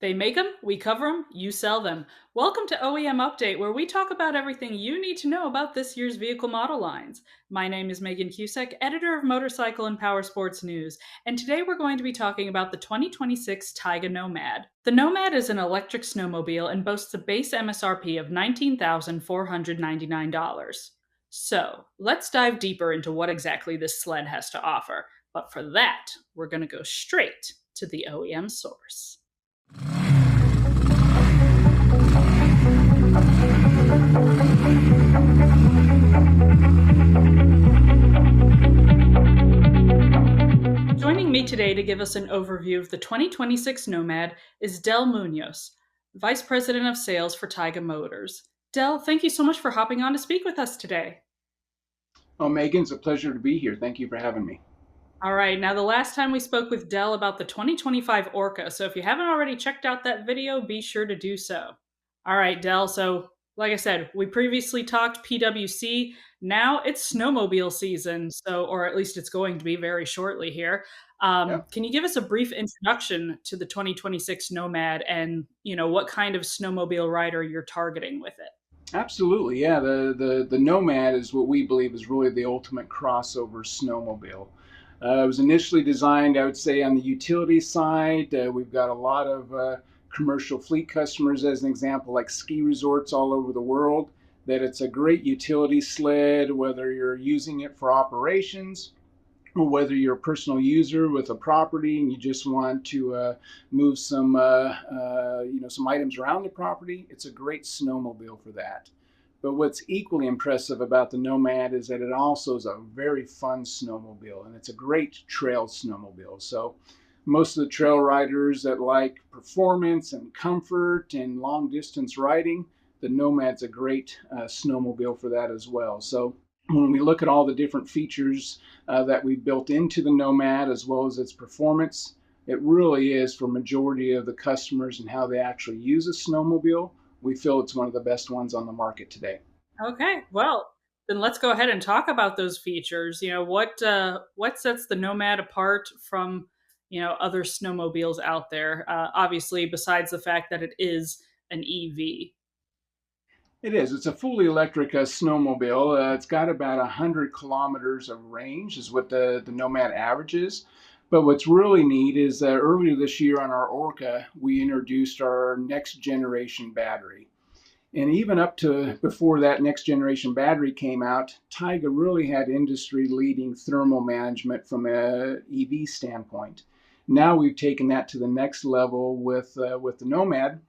They make them, we cover them, you sell them. Welcome to OEM Update, where we talk about everything you need to know about this year's vehicle model lines. My name is Megan Cusick, editor of Motorcycle and Powersports News, and today we're going to be talking about the 2026 Taiga Nomad. The Nomad is an electric snowmobile and boasts a base MSRP of $19,499. So, let's dive deeper into what exactly this sled has to offer. But for that, we're going to go straight to the OEM source. Joining me today to give us an overview of the 2026 Nomad is Del Munoz, Vice President of Sales for Taiga Motors. Del, thank you so much for hopping on to speak with us today. Oh, Megan, it's a pleasure to be here. Thank you for having me. All right, now the last time we spoke with Del about the 2025 Orca, so if you haven't already checked out that video, be sure to do so. All right, Del, so like I said, we previously talked PWC. Now it's snowmobile season, so or at least it's going to be very shortly here. Yeah, Can you give us a brief introduction to the 2026 Nomad and what kind of snowmobile rider you're targeting with it? absolutely. Yeah, the Nomad is what we believe is really the ultimate crossover snowmobile. It was initially designed, I would say, on the utility side. We've got a lot of commercial fleet customers, as an example, like ski resorts all over the world, that it's a great utility sled, whether you're using it for operations or whether you're a personal user with a property and you just want to move some items around the property. It's a great snowmobile for that. But what's equally impressive about the Nomad is that it also is a very fun snowmobile, and it's a great trail snowmobile. So most of the trail riders that like performance and comfort and long distance riding, the Nomad's a great snowmobile for that as well. So when we look at all the different features that we built into the Nomad, as well as its performance, it really is for majority of the customers and how they actually use a snowmobile. We feel it's one of the best ones on the market today. Okay, well, then let's go ahead and talk about those features. What sets the Nomad apart from other snowmobiles out there? Obviously, besides the fact that it is an EV. It is. It's a fully electric snowmobile. It's got about 100 kilometers of range, is what the Nomad averages. But what's really neat is that earlier this year on our Orca, we introduced our next generation battery. And even up to before that next generation battery came out, Taiga really had industry leading thermal management from a EV standpoint. Now we've taken that to the next level with the Nomad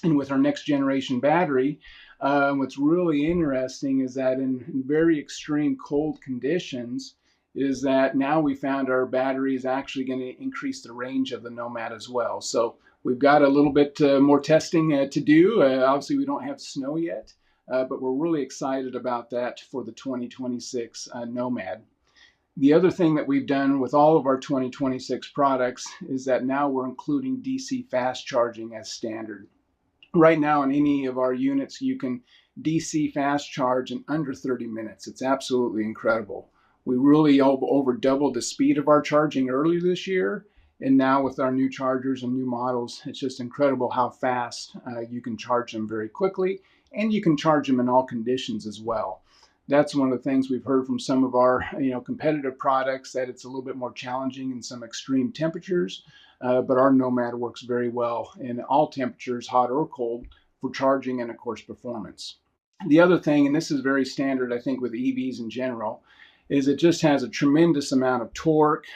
and with our next generation battery. What's really interesting is that in very extreme cold conditions, is that now we found our battery is actually going to increase the range of the Nomad as well. So we've got a little bit more testing to do. Obviously, we don't have snow yet, but we're really excited about that for the 2026 Nomad. The other thing that we've done with all of our 2026 products is that now we're including DC fast charging as standard. Right now in any of our units, you can DC fast charge in under 30 minutes. It's absolutely incredible. We really over doubled the speed of our charging earlier this year. And now with our new chargers and new models, it's just incredible how fast you can charge them very quickly. And you can charge them in all conditions as well. That's one of the things we've heard from some of our competitive products, that it's a little bit more challenging in some extreme temperatures. But our Nomad works very well in all temperatures, hot or cold, for charging and, of course, performance. The other thing, and this is very standard, I think, with EVs in general, is it just has a tremendous amount of torque,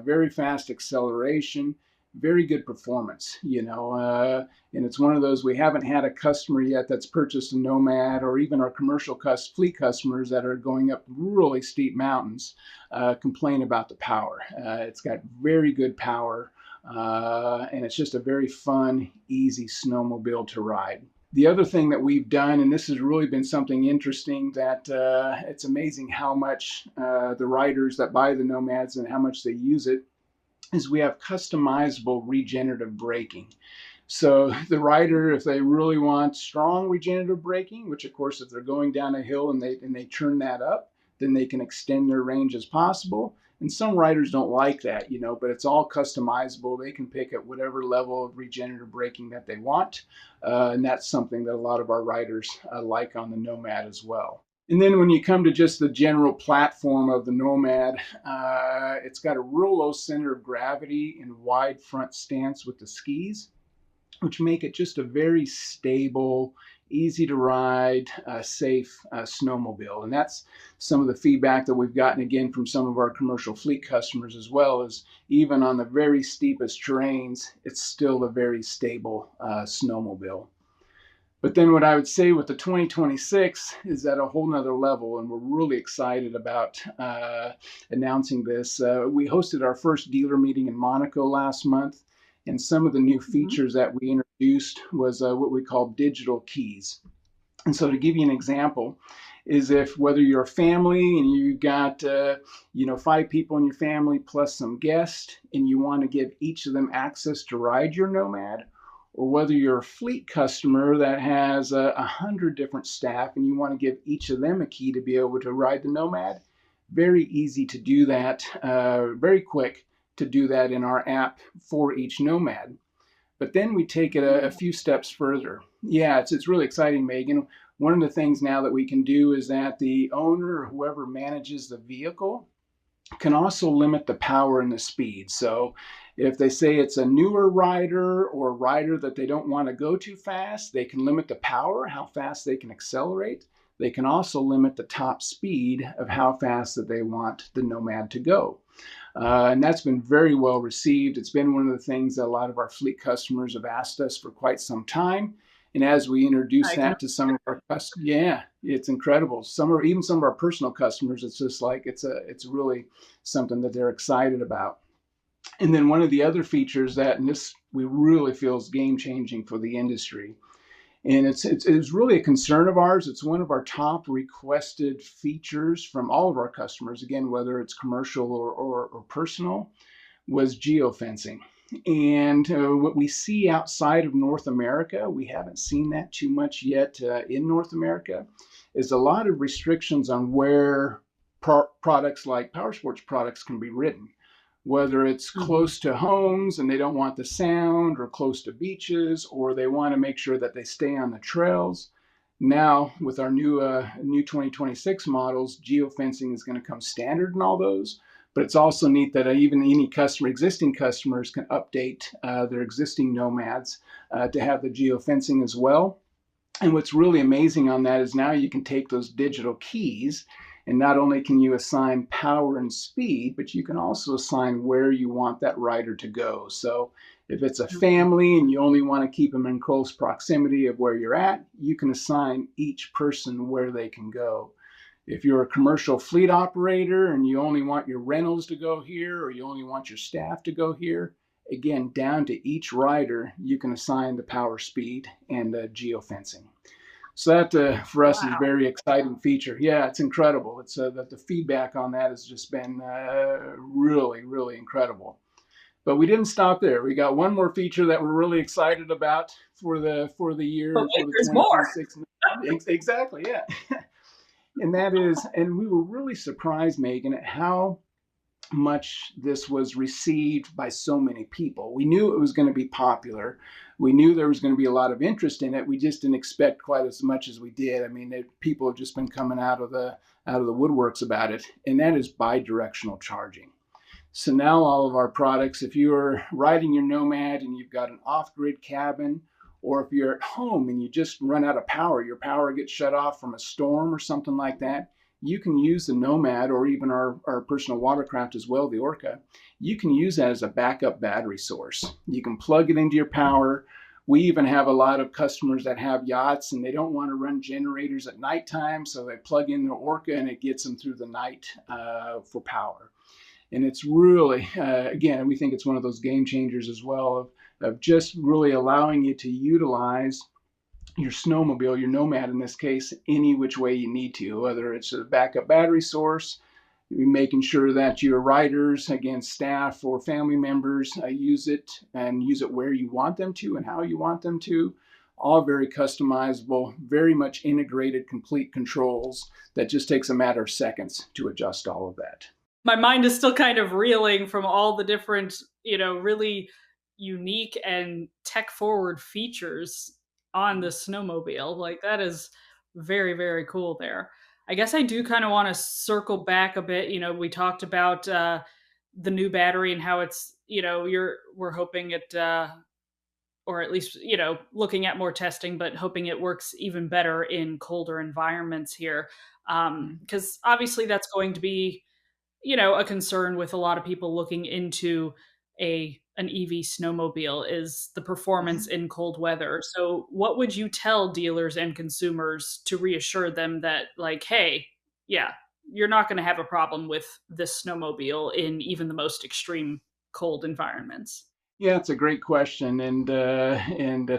very fast acceleration, very good performance, and it's one of those, we haven't had a customer yet that's purchased a Nomad, or even our commercial fleet customers that are going up really steep mountains complain about the power. It's got very good power. And it's just a very fun, easy snowmobile to ride. The other thing that we've done, and this has really been something interesting, that it's amazing how much the riders that buy the Nomads and how much they use it, is we have customizable regenerative braking. So the rider, if they really want strong regenerative braking, which of course if they're going down a hill and they turn that up, then they can extend their range as possible. And some riders don't like that, but it's all customizable. They can pick at whatever level of regenerative braking that they want. And that's something that a lot of our riders like on the Nomad as well. And then when you come to just the general platform of the Nomad, it's got a real low center of gravity and wide front stance with the skis, which make it just a very stable, easy to ride, safe snowmobile. And that's some of the feedback that we've gotten again from some of our commercial fleet customers as well, as even on the very steepest terrains, it's still a very stable snowmobile. But then what I would say with the 2026 is at a whole nother level, and we're really excited about announcing this. We hosted our first dealer meeting in Monaco last month, and some of the new Mhm. features that we introduced was what we call digital keys. And so to give you an example, is if whether you're a family and you got 5 people in your family plus some guests, and you want to give each of them access to ride your Nomad, or whether you're a fleet customer that has 100 different staff and you want to give each of them a key to be able to ride the Nomad, very easy to do that, very quick to do that in our app for each Nomad. But then we take it a few steps further. Yeah, it's really exciting, Megan. One of the things now that we can do is that the owner or whoever manages the vehicle can also limit the power and the speed. So if they say it's a newer rider or a rider that they don't want to go too fast, they can limit the power, how fast they can accelerate. They can also limit the top speed of how fast that they want the Nomad to go. And that's been very well received. It's been one of the things that a lot of our fleet customers have asked us for quite some time. And as we introduce I can. that to some of our customers, yeah, it's incredible. Even some of our personal customers, it's just like it's really something that they're excited about. And then one of the other features that, and this we really feel is game changing for the industry, and it's really a concern of ours. It's one of our top requested features from all of our customers. Again, whether it's commercial or personal, was geofencing. And what we see outside of North America, we haven't seen that too much yet in North America, is a lot of restrictions on where products like Powersports products can be ridden, whether it's Mhm. close to homes and they don't want the sound, or close to beaches, or they want to make sure that they stay on the trails. Now, with our new 2026 models, geofencing is going to come standard in all those. But it's also neat that even any existing customers can update their existing Nomads to have the geofencing as well. And what's really amazing on that is now you can take those digital keys, and not only can you assign power and speed, but you can also assign where you want that rider to go. So if it's a Mhm. family and you only want to keep them in close proximity of where you're at, you can assign each person where they can go. If you're a commercial fleet operator and you only want your rentals to go here, or you only want your staff to go here, again, down to each rider, you can assign the power, speed, and geofencing. So that for us is a Wow. very exciting feature. Yeah, it's incredible. It's that the feedback on that has just been really, really incredible. But we didn't stop there. We got one more feature that we're really excited about for the year But and wait, for the there's more. 2026. Exactly, yeah. And that is, and we were really surprised, Megan, at how much this was received by so many people. We knew it was going to be popular. We knew there was going to be a lot of interest in it. We just didn't expect quite as much as we did. I mean, people have just been coming out of the woodworks about it, and that is bi-directional charging. So now all of our products, if you're riding your Nomad and you've got an off-grid cabin, or if you're at home and you just run out of power, your power gets shut off from a storm or something like that, you can use the Nomad, or even our personal watercraft as well, the Orca. You can use that as a backup battery source. You can plug it into your power. We even have a lot of customers that have yachts and they don't want to run generators at nighttime, so they plug in their Orca and it gets them through the night for power. And it's really, again, we think it's one of those game changers as well of just really allowing you to utilize your snowmobile, your Nomad in this case, any which way you need to, whether it's a backup battery source, making sure that your riders, again, staff or family members, use it and use it where you want them to and how you want them to. All very customizable, very much integrated, complete controls that just takes a matter of seconds to adjust all of that. my mind is still kind of reeling from all the different, really unique and tech forward features on the snowmobile. Like that is very, very cool there. I guess I do kind of want to circle back a bit. We talked about the new battery and how it's, we're hoping it or at least looking at more testing, but hoping it works even better in colder environments here, because obviously that's going to be a concern with a lot of people looking into an EV snowmobile is the performance in cold weather. So what would you tell dealers and consumers to reassure them that, like, hey, yeah, you're not going to have a problem with this snowmobile in even the most extreme cold environments? Yeah, it's a great question, and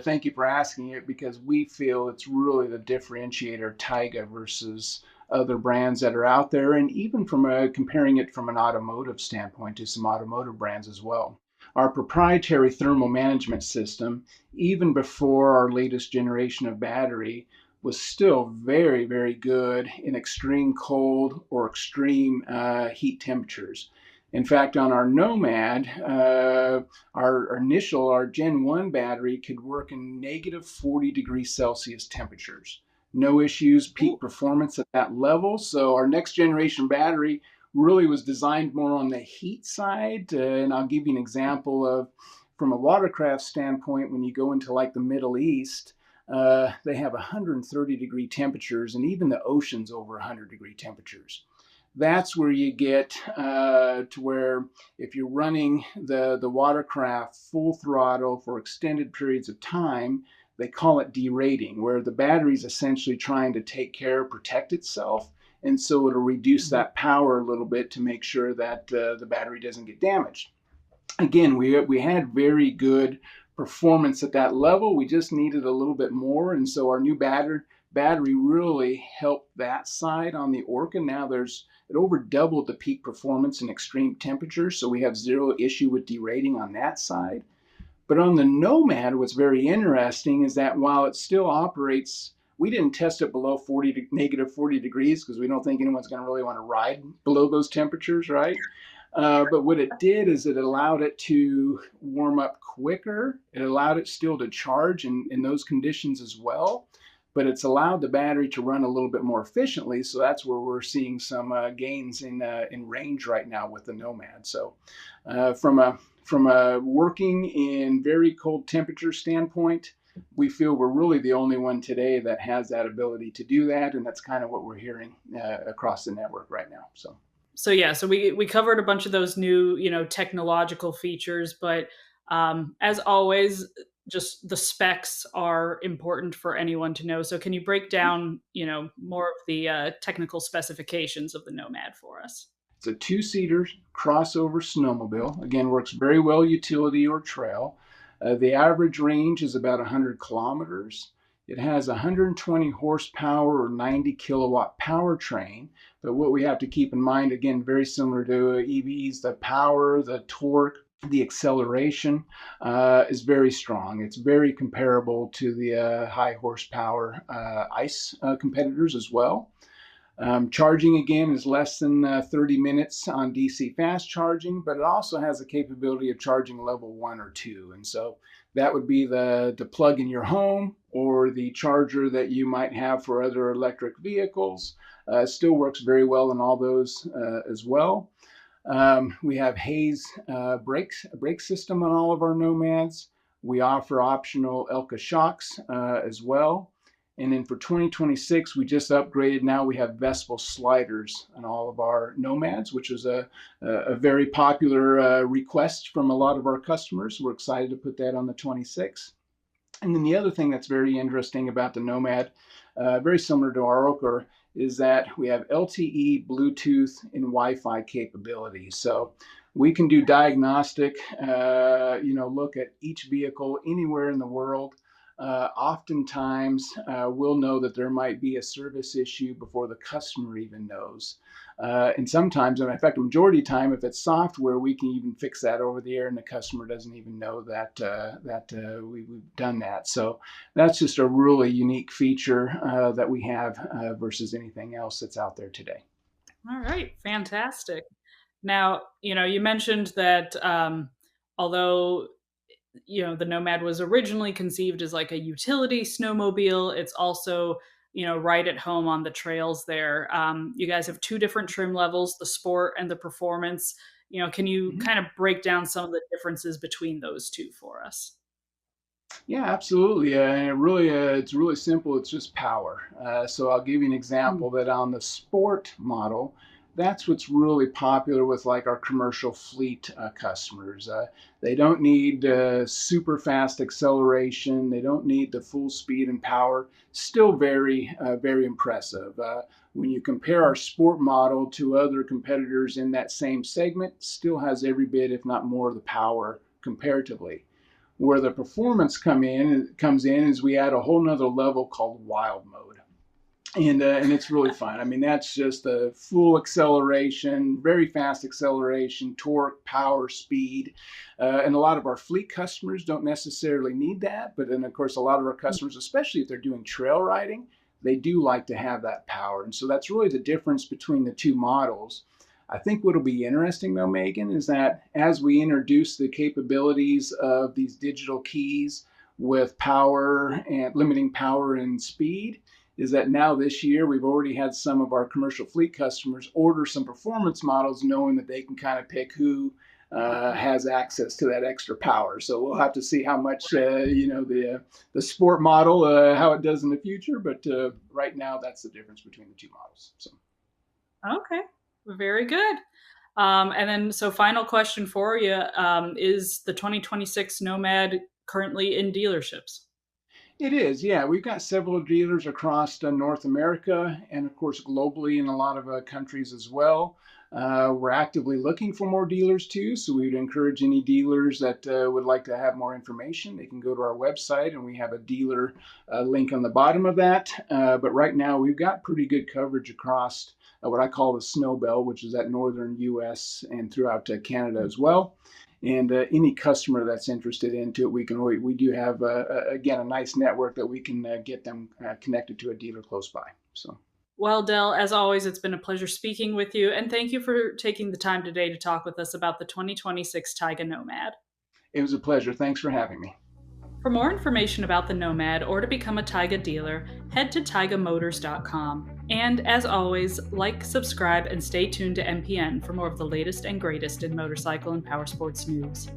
thank you for asking it because we feel it's really the differentiator Taiga versus other brands that are out there, and even from comparing it from an automotive standpoint to some automotive brands as well. Our proprietary thermal management system, even before our latest generation of battery, was still very, very good in extreme cold or extreme heat temperatures. In fact, on our Nomad, our Gen 1 battery could work in negative 40 degrees Celsius temperatures. No issues, Ooh. peak performance at that level. So our next generation battery really was designed more on the heat side. And I'll give you an example of, from a watercraft standpoint, when you go into like the Middle East, they have 130-degree temperatures, and even the ocean's over 100-degree temperatures. That's where you get to where if you're running the watercraft full throttle for extended periods of time, they call it derating, where the battery's essentially trying to take care, protect itself. And so it'll reduce Mhm. that power a little bit to make sure that the battery doesn't get damaged. Again, we had very good performance at that level. We just needed a little bit more, and so our new battery really helped that side on the Orca. Now there's it over doubled the peak performance in extreme temperatures, so we have zero issue with derating on that side. But on the Nomad, what's very interesting is that while it still operates, we didn't test it below 40 negative 40 degrees because we don't think anyone's going to really want to ride below those temperatures, right? But what it did is it allowed it to warm up quicker. It allowed it still to charge in those conditions as well. But it's allowed the battery to run a little bit more efficiently. So that's where we're seeing some gains in range right now with the Nomad. So from a working in very cold temperature standpoint, we feel we're really the only one today that has that ability to do that, and that's kind of what we're hearing across the network right now. So. So yeah, so we covered a bunch of those new, technological features, but as always, just the specs are important for anyone to know. So can you break down, more of the technical specifications of the Nomad for us? It's a two-seater crossover snowmobile. Again, works very well utility or trail. The average range is about 100 kilometers. It has 120 horsepower or 90 kilowatt powertrain. But what we have to keep in mind, again, very similar to EVs, the power, the torque, the acceleration is very strong. It's very comparable to the high horsepower ICE competitors as well. Charging again is less than 30 minutes on DC fast charging, but it also has the capability of charging level 1 or 2. And so that would be the plug in your home or the charger that you might have for other electric vehicles. Still works very well in all those as well. We have Hayes brake system on all of our Nomads. We offer optional Elka shocks as well. And then for 2026, we just upgraded. Now we have Vespel sliders on all of our Nomads, which was a very popular request from a lot of our customers. We're excited to put that on the 26. And then the other thing that's very interesting about the Nomad, very similar to our Orca, is that we have LTE, Bluetooth, and Wi-Fi capabilities. So we can do diagnostic, look at each vehicle anywhere in the world. Oftentimes, we'll know that there might be a service issue before the customer even knows. And sometimes, and in fact, the majority of the time, if it's software, we can even fix that over the air, and the customer doesn't even know that we've done that. So that's just a really unique feature that we have versus anything else that's out there today. All right, fantastic. Now, you mentioned that although the Nomad was originally conceived as like a utility snowmobile. It's also, right at home on the trails there. You guys have two different trim levels, the sport and the performance. Can you Mhm. kind of break down some of the differences between those two for us? Yeah, absolutely. And it's really simple. It's just power. So I'll give you an Mm. example that on the sport model, that's what's really popular with like our commercial fleet customers. They don't need super fast acceleration. They don't need the full speed and power. Still very impressive. When you compare our sport model to other competitors in that same segment, still has every bit, if not more, of the power comparatively. Where the performance comes in is we add a whole nother level called wild mode, and it's really fun. I mean, that's just a full acceleration, very fast acceleration, torque, power, speed, and a lot of our fleet customers don't necessarily need that. But then, of course, a lot of our customers, especially if they're doing trail riding, they do like to have that power, and so that's really the difference between the two models. I think what'll be interesting though, Megan, is that as we introduce the capabilities of these digital keys with power and limiting power and speed, is that now this year we've already had some of our commercial fleet customers order some performance models knowing that they can kind of pick who has access to that extra power. So we'll have to see how much the sport model how it does in the future. But right now that's the difference between the two models. So. Okay, very good. And then, so final question for you: is the 2026 Nomad currently in dealerships? It is, yeah. We've got several dealers across North America and, of course, globally in a lot of countries as well. We're actively looking for more dealers too, so we'd encourage any dealers that would like to have more information. They can go to our website, and we have a dealer link on the bottom of that. But right now, we've got pretty good coverage across what I call the snow belt, which is that northern U.S. and throughout Canada as well. And any customer that's interested into it, we do have again a nice network that we can get them connected to a dealer close by. So Well, Dell, as always, it's been a pleasure speaking with you, and thank you for taking the time today to talk with us about the 2026 Taiga Nomad. it was a pleasure. Thanks for having me. For more information about the Nomad or to become a Taiga dealer, head to taigamotors.com. And as always, like, subscribe, and stay tuned to MPN for more of the latest and greatest in motorcycle and powersports news.